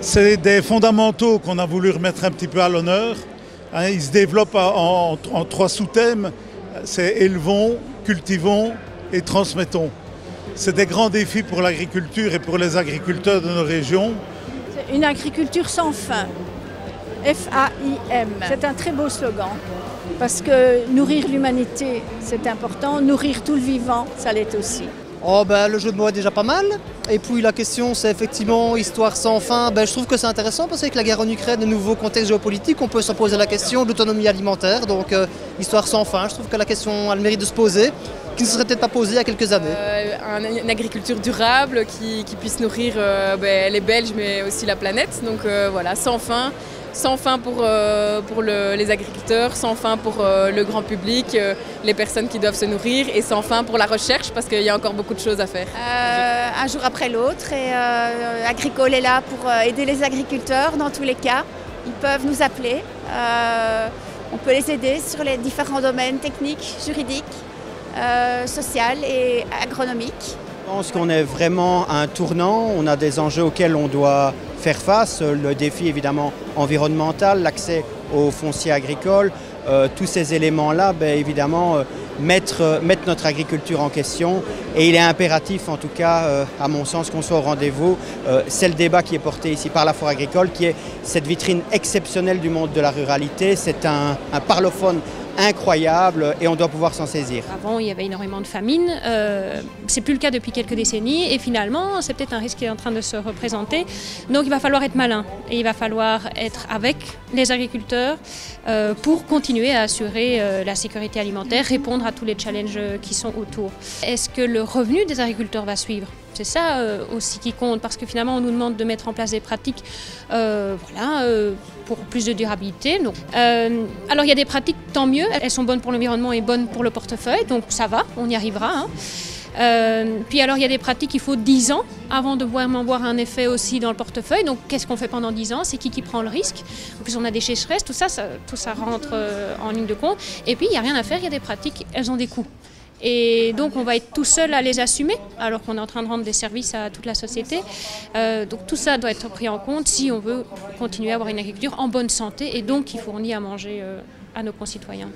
C'est des fondamentaux qu'on a voulu remettre un petit peu à l'honneur. Ils se développent en trois sous-thèmes. C'est élevons, cultivons et transmettons. C'est des grands défis pour l'agriculture et pour les agriculteurs de nos régions. Une agriculture sans fin. F-A-I-M. C'est un très beau slogan. Parce que nourrir l'humanité, c'est important. Nourrir tout le vivant, ça l'est aussi. Oh ben, le jeu de mots est déjà pas mal. Et puis la question c'est effectivement histoire sans fin. Ben, je trouve que c'est intéressant parce qu'avec la guerre en Ukraine, le nouveau contexte géopolitique, on peut se poser la question de l'autonomie alimentaire. Donc histoire sans fin, je trouve que la question a le mérite de se poser, qui ne se serait peut-être pas posée il y a quelques années. Une agriculture durable qui puisse nourrir les Belges mais aussi la planète. Donc voilà, sans fin. Sans fin pour les agriculteurs, sans fin pour le grand public, les personnes qui doivent se nourrir et sans fin pour la recherche parce qu'il y a encore beaucoup de choses à faire. Un jour après l'autre et Agricole est là pour aider les agriculteurs dans tous les cas. Ils peuvent nous appeler, on peut les aider sur les différents domaines techniques, juridiques, social et agronomiques. Je pense qu'on est vraiment à un tournant, on a des enjeux auxquels on doit faire face, le défi évidemment environnemental, l'accès aux fonciers agricoles, tous ces éléments-là, évidemment, mettre notre agriculture en question et il est impératif en tout cas, à mon sens, qu'on soit au rendez-vous. C'est le débat qui est porté ici par la Foire agricole, qui est cette vitrine exceptionnelle du monde de la ruralité, c'est un parlophone incroyable et on doit pouvoir s'en saisir. Avant, il y avait énormément de famine, c'est plus le cas depuis quelques décennies et finalement, c'est peut-être un risque qui est en train de se représenter. Donc il va falloir être malin et il va falloir être avec les agriculteurs pour continuer à assurer la sécurité alimentaire, répondre à tous les challenges qui sont autour. Est-ce que le revenu des agriculteurs va suivre ? C'est ça aussi qui compte parce que finalement on nous demande de mettre en place des pratiques pour plus de durabilité. Donc, alors il y a des pratiques, tant mieux, elles sont bonnes pour l'environnement et bonnes pour le portefeuille, donc ça va, on y arrivera. Puis alors il y a des pratiques, il faut 10 ans avant de vraiment voir un effet aussi dans le portefeuille. Donc qu'est-ce qu'on fait pendant 10 ans? C'est qui prend le risque? En plus on a des sécheresses, tout ça rentre en ligne de compte. Et puis il n'y a rien à faire, il y a des pratiques, elles ont des coûts. Et donc on va être tout seul à les assumer alors qu'on est en train de rendre des services à toute la société. Donc tout ça doit être pris en compte si on veut continuer à avoir une agriculture en bonne santé et donc qui fournit à manger à nos concitoyens.